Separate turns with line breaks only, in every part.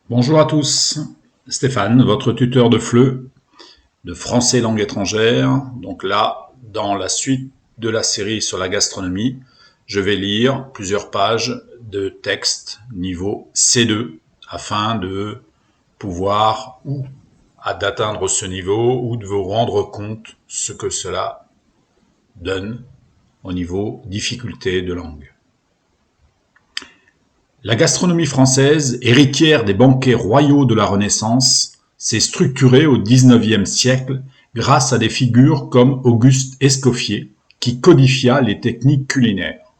Bonjour à tous, Stéphane, votre tuteur de FLE, de français langue étrangère. Donc là, dans la suite de la série sur la gastronomie, je vais lire plusieurs pages de texte niveau C2 afin de pouvoir d'atteindre ce niveau ou de vous rendre compte ce que cela donne au niveau difficulté de langue. La gastronomie française, héritière des banquets royaux de la Renaissance, s'est structurée au XIXe siècle grâce à des figures comme Auguste Escoffier, qui codifia les techniques culinaires.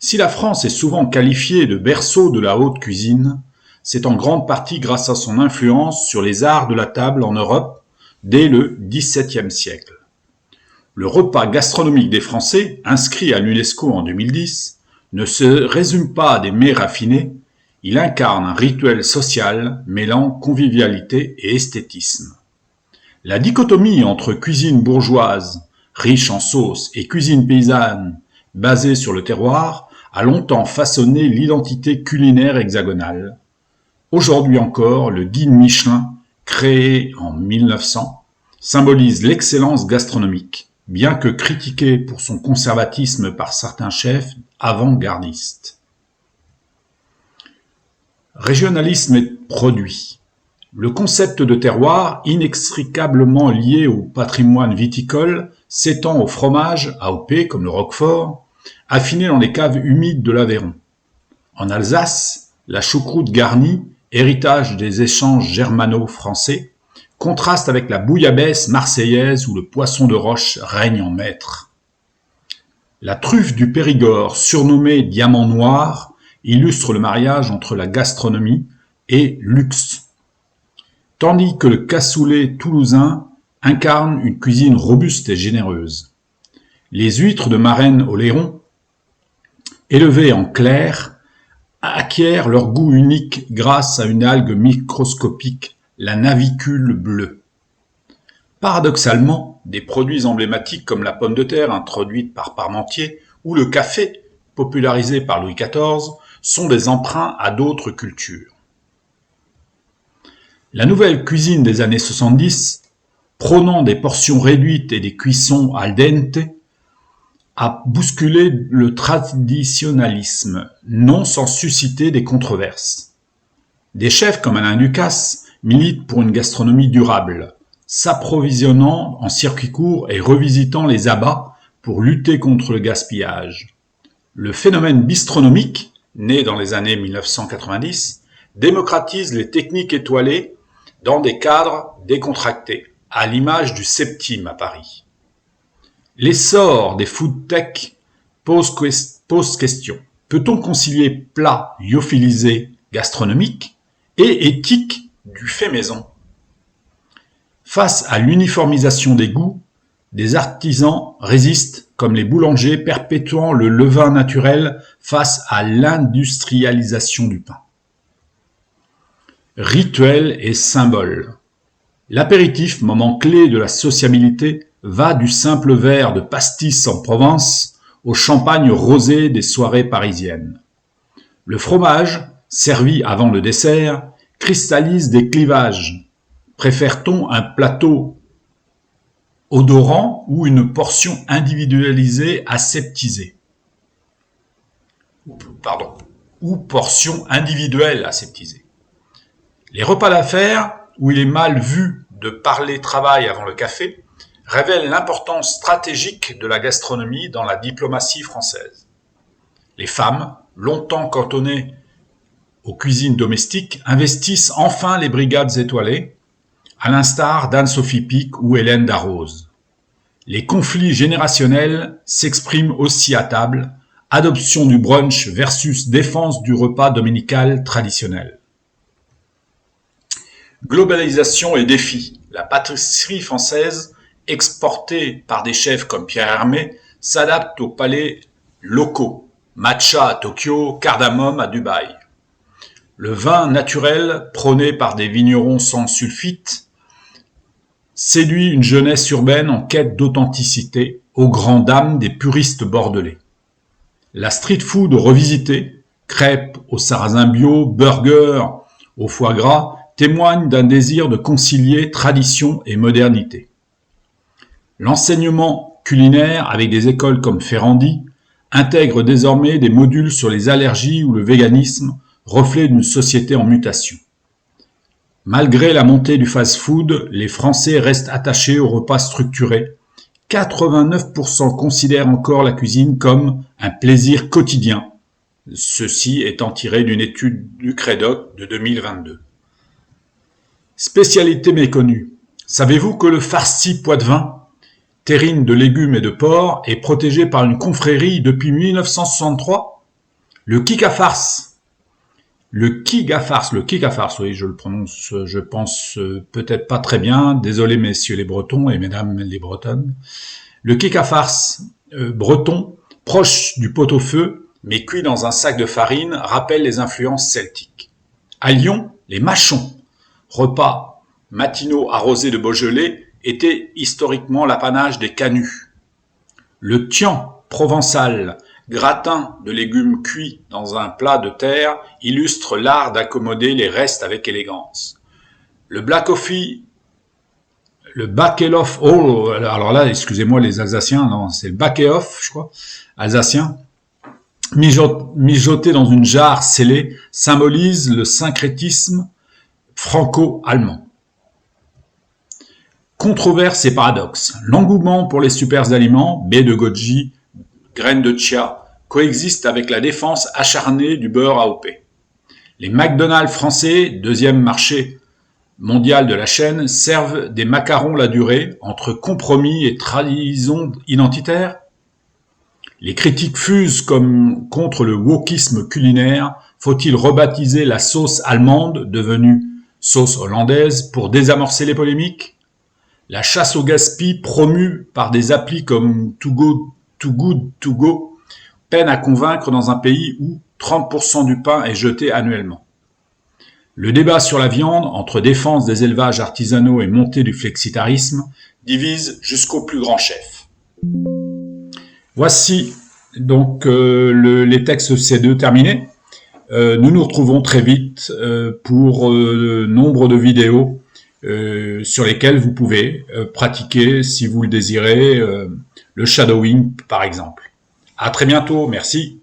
Si la France est souvent qualifiée de berceau de la haute cuisine, c'est en grande partie grâce à son influence sur les arts de la table en Europe dès le XVIIe siècle. Le repas gastronomique des Français, inscrit à l'UNESCO en 2010, ne se résume pas à des mets raffinés, il incarne un rituel social mêlant convivialité et esthétisme. La dichotomie entre cuisine bourgeoise, riche en sauces, et cuisine paysanne, basée sur le terroir, a longtemps façonné l'identité culinaire hexagonale. Aujourd'hui encore, le guide Michelin, créé en 1900, symbolise l'excellence gastronomique, bien que critiqué pour son conservatisme par certains chefs avant-gardistes. Régionalisme et produits. Le concept de terroir, inextricablement lié au patrimoine viticole, s'étend au fromage, AOP comme le Roquefort, affiné dans les caves humides de l'Aveyron. En Alsace, la choucroute garnie, héritage des échanges germano-français, contraste avec la bouillabaisse marseillaise où le poisson de roche règne en maître. La truffe du Périgord, surnommée diamant noir, illustre le mariage entre la gastronomie et luxe, tandis que le cassoulet toulousain incarne une cuisine robuste et généreuse. Les huîtres de Marennes Oléron, élevées en clair, acquièrent leur goût unique grâce à une algue microscopique, la navicule bleue. Paradoxalement, des produits emblématiques comme la pomme de terre introduite par Parmentier ou le café popularisé par Louis XIV sont des emprunts à d'autres cultures. La nouvelle cuisine des années 70, prônant des portions réduites et des cuissons al dente, a bousculé le traditionnalisme, non sans susciter des controverses. Des chefs comme Alain Ducasse militent pour une gastronomie durable, s'approvisionnant en circuit court et revisitant les abats pour lutter contre le gaspillage. Le phénomène bistronomique, né dans les années 1990, démocratise les techniques étoilées dans des cadres décontractés, à l'image du Septime à Paris. L'essor des food tech pose question. Peut-on concilier plat lyophilisé gastronomique et éthique du fait maison? Face à l'uniformisation des goûts, des artisans résistent, comme les boulangers perpétuant le levain naturel face à l'industrialisation du pain. Rituel et symbole. L'apéritif, moment clé de la sociabilité, va du simple verre de pastis en Provence au champagne rosé des soirées parisiennes. Le fromage, servi avant le dessert, cristallise des clivages. Préfère-t-on un plateau odorant ou une portion individualisée aseptisée? Ou portion individuelle aseptisée. Les repas d'affaires, où il est mal vu de parler travail avant le café, révèlent l'importance stratégique de la gastronomie dans la diplomatie française. Les femmes, longtemps cantonnées aux cuisines domestiques, investissent enfin les brigades étoilées, à l'instar d'Anne-Sophie Pic ou Hélène Darroze. Les conflits générationnels s'expriment aussi à table, adoption du brunch versus défense du repas dominical traditionnel. Globalisation et défis. La pâtisserie française, exportée par des chefs comme Pierre Hermé, s'adapte aux palais locaux. Matcha à Tokyo, cardamome à Dubaï. Le vin naturel, prôné par des vignerons sans sulfite, séduit une jeunesse urbaine en quête d'authenticité, aux grandes dames des puristes bordelais. La street food revisitée, crêpes au sarrasin bio, burgers au foie gras témoignent d'un désir de concilier tradition et modernité. L'enseignement culinaire, avec des écoles comme Ferrandi, intègre désormais des modules sur les allergies ou le véganisme, reflet d'une société en mutation. Malgré la montée du fast-food, les Français restent attachés aux repas structurés. 89% considèrent encore la cuisine comme un plaisir quotidien. Ceci étant tiré d'une étude du Crédoc de 2022. Spécialité méconnue. Savez-vous que le farci poitevin, terrine de légumes et de porc, est protégé par une confrérie depuis 1963 ? Le kikafars. Le kikafars, oui, je le prononce, je pense peut-être pas très bien. Désolé messieurs les Bretons et mesdames les Bretonnes. Le kikafars breton, proche du pot-au-feu, mais cuit dans un sac de farine, rappelle les influences celtiques. À Lyon, les mâchons, repas matinaux arrosés de Beaujolais, étaient historiquement l'apanage des canuts. Le tian provençal, gratin de légumes cuits dans un plat de terre, illustre l'art d'accommoder les restes avec élégance. Le bakeloff, oh, alors là, excusez-moi les Alsaciens, non, c'est le bakeoff, je crois, alsacien, mijoté dans une jarre scellée, symbolise le syncrétisme franco-allemand. Controverse et paradoxe. L'engouement pour les super aliments, baies de goji, graines de chia, coexiste avec la défense acharnée du beurre AOP. Les McDonald's français, deuxième marché mondial de la chaîne, servent des macarons la durée entre compromis et trahison identitaire. Les critiques fusent comme contre le wokisme culinaire. Faut-il rebaptiser la sauce allemande, devenue sauce hollandaise, pour désamorcer les polémiques ? La chasse au gaspille promue par des applis comme Too Good To Go peine à convaincre dans un pays où 30% du pain est jeté annuellement. Le débat sur la viande, entre défense des élevages artisanaux et montée du flexitarisme, divise jusqu'au plus grand chef. Voici donc les textes C2 terminés. Nous nous retrouvons très vite pour nombre de vidéos sur lesquelles vous pouvez pratiquer, si vous le désirez, le shadowing par exemple. À très bientôt, merci.